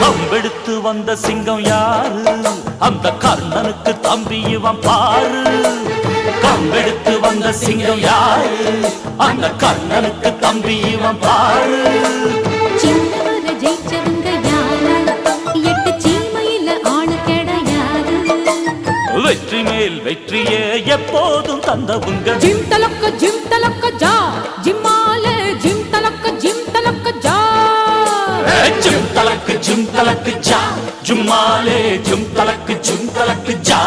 கம்பெடுத்து வந்த சிங்கம் யாரு? அந்த கர்ணனுக்கு தம்பி இவன் பாரு. கம்பெடுத்து வந்த சிங்கம் யாரு? அந்த கர்ணனுக்கு தம்பி இவன் பாரு. சின்னவர ஜெயிச்சவங்க யாரு? எட்டு சீமையில ஆளு கிடையாது. வெற்றி மேல் வெற்றியே எப்போதும் தந்தவுங்க. ஜிம் தலக்க ஜா ஜிம்மால ஜிம் தலக்க ஜா. ஜிம் தலக்கு ஜா ஜும்மாலே ஜிம் தலக்கு ஜா.